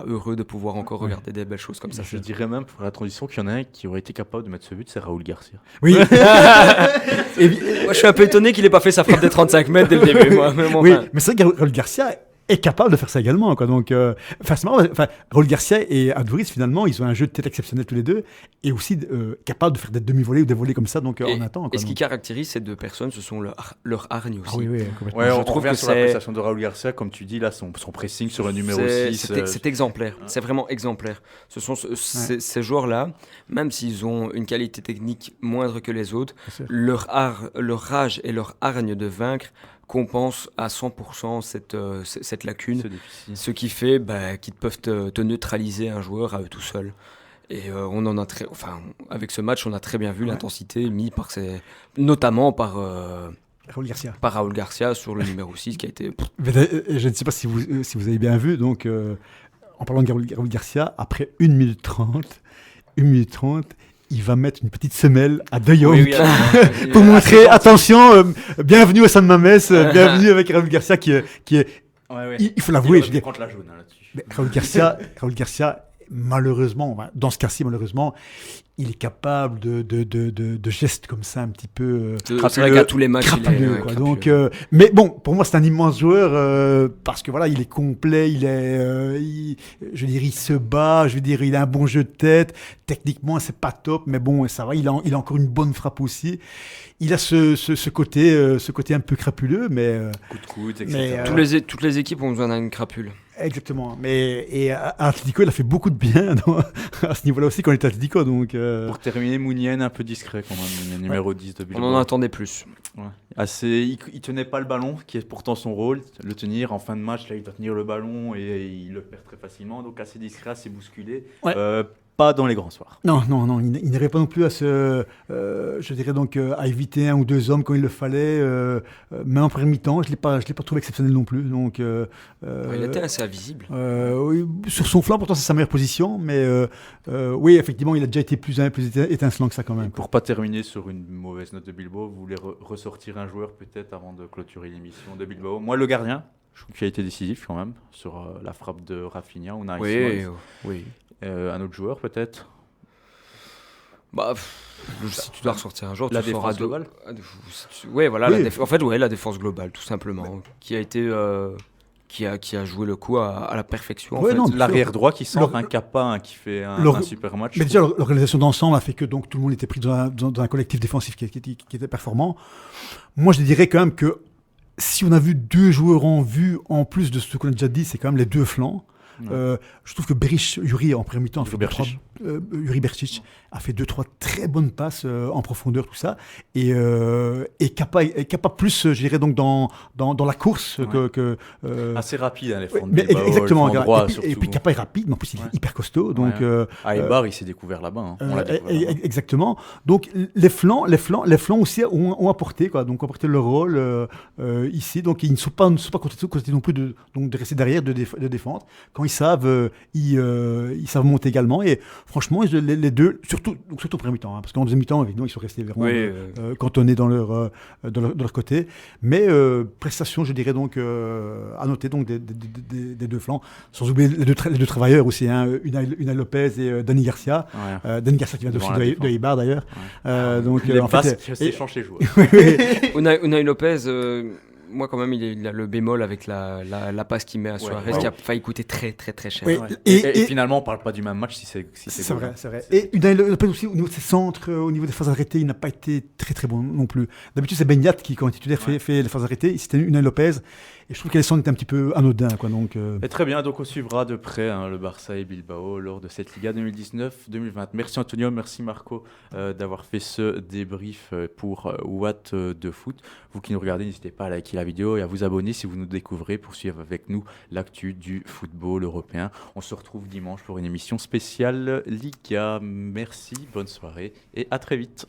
heureux de pouvoir encore regarder des belles choses comme ça. Je dirais même pour la transition qu'il y en a un qui aurait été capable de mettre ce but, c'est Raúl Garcia. oui. Moi, je suis un peu étonné qu'il n'ait pas fait sa frappe des 35 mètres dès le début. Moi, mais bon, Oui, enfin, mais c'est vrai que Raúl Garcia est capable de faire ça également, quoi. Donc, c'est marrant, Raúl Garcia et Aduriz, finalement, ils ont un jeu de tête exceptionnel tous les deux, et aussi capable de faire des demi-volées ou des volées comme ça, donc et, on attend. et ce qui caractérise ces deux personnes, ce sont leur hargne aussi. Ah oui, complètement. Ouais, Je on trouve revient que sur la c'est- prestation de Raúl Garcia, comme tu dis, là, son pressing sur le numéro 6. C'est exemplaire, c'est vraiment exemplaire. Ce sont ces joueurs-là, même s'ils ont une qualité technique moindre que les autres, Bien sûr. leur rage et leur hargne de vaincre compensent à 100% cette lacune. C'est difficile. Ce qui fait qu'ils peuvent te neutraliser un joueur à eux tout seuls. Et on en a avec ce match, on a très bien vu l'intensité mise notamment par Raúl Garcia. Raúl Garcia sur le numéro 6 qui a été. Mais, je ne sais pas si vous avez bien vu, donc, en parlant de Raúl Garcia, après 1 minute 30, il va mettre une petite semelle à De Jong pour montrer, attention, bienvenue au San Mamés, bienvenue avec Raúl Garcia qui est, Ouais. il faut l'avouer, je veux dire, Contre la jaune, hein, là-dessus. mais Raúl Garcia, malheureusement, dans ce cas-ci, malheureusement, il est capable de gestes comme ça, un petit peu C'est vrai qu'à tous les matchs, il est crapuleux, quoi. crapuleux. Donc, mais bon, pour moi, c'est un immense joueur parce que voilà, il est complet, je veux dire, il se bat, je veux dire, il a un bon jeu de tête. Techniquement, c'est pas top, mais bon, ça va. Il a encore une bonne frappe aussi. Il a ce côté un peu crapuleux, mais Coup de coude, etc. mais, Toutes les équipes ont besoin d'une crapule. exactement. Et à Atlético, il a fait beaucoup de bien à ce niveau-là aussi quand il était à Atlético. Donc, Pour terminer, Mounienne, un peu discret quand même, Mounienne, numéro 10 de On Bilbao. en attendait plus. Ouais. Il tenait pas le ballon, qui est pourtant son rôle, le tenir en fin de match. Là, il doit tenir le ballon et il le perd très facilement. Donc assez discret, assez bousculé. Ouais. Pas dans les grands soirs. Non, il n'arrive pas non plus à je dirais donc, à éviter 1 ou 2 hommes quand il le fallait. Mais en première mi-temps, je l'ai pas trouvé exceptionnel non plus. Donc, Il était assez invisible. oui, sur son flanc, pourtant c'est sa meilleure position, mais oui, effectivement, il a déjà été plus étincelant que ça quand même. Pour pas terminer sur une mauvaise note de Bilbao, vous voulez ressortir un joueur peut-être avant de clôturer l'émission de Bilbao. Moi, le gardien, je trouve qu'il a été décisif quand même sur la frappe de Rafinha. On a Oui. un autre joueur peut-être. Si tu dois ressortir un jour, La tu sauras défense globale. Oui, voilà. Oui. En fait, la défense globale, tout simplement, qui a été, qui a joué le coup à la perfection. En Ouais, fait. non, L'arrière droit qui sort Leur- un Kappa qui fait un leur- super match. Mais déjà, l'organisation d'ensemble a fait que donc, tout le monde était pris dans un collectif défensif qui était performant. Moi, je dirais quand même que si on a vu 2 joueurs en vue, en plus de ce qu'on a déjà dit, c'est quand même les 2 flancs. Ouais. Je trouve que Yuri en premier mi-temps, Yuri Berčić. a fait 2-3 très bonnes passes en profondeur, tout ça, et Kappa plus, je dirais donc dans la course Ouais. que Assez rapide, hein, les ouais, fronts de mais Bilbao, exactement. le front droit, et puis surtout. Kappa est rapide, mais en plus il est Ouais. hyper costaud, donc Ouais. Eibar, il s'est découvert là-bas. Hein. On l'a découvert là-bas. exactement. Donc les flancs aussi ont apporté quoi, donc ont apporté leur rôle ici. Donc ils ne sont pas côté non plus de rester derrière, de défendre. Quand ils savent, ils savent monter également. Et franchement, les deux, surtout au premier mi-temps, hein, parce qu'en deuxième mi-temps, évidemment, ils sont restés vraiment cantonnés dans leur côté. Mais prestation, je dirais donc à noter donc des 2 flancs, sans oublier les deux travailleurs aussi, hein, Unai Lopez et Dani Garcia. Ouais. Dani Garcia qui vient Devant aussi la de défense. Eibar d'ailleurs. Donc Les en Basques fait, s'échangent les joueurs. Unai Lopez, moi quand même, il a le bémol avec la passe qu'il met à Suarez, Ouais. qui a failli coûter très très très cher. Ouais. Ouais. Et- Et finalement, on parle pas du même match si c'est c'est goal. vrai, c'est vrai. Et Unai Lopez aussi, au niveau de ses centres, au niveau des phases arrêtées, il n'a pas été très très bon non plus. D'habitude, c'est Ben Yat qui, quand il est titulaire, fait les phases arrêtées. Ici, c'était Unai Lopez. Et je trouve que les centres étaient un petit peu anodins, quoi. Donc, Et très bien, donc on suivra de près le Barça et Bilbao lors de cette Liga 2019-2020. Merci Antonio, merci Marco d'avoir fait ce débrief pour What de foot. Vous qui nous regardez, n'hésitez pas à liker la vidéo et à vous abonner si vous nous découvrez pour suivre avec nous l'actu du football européen. On se retrouve dimanche pour une émission spéciale Liga. Merci, bonne soirée et à très vite.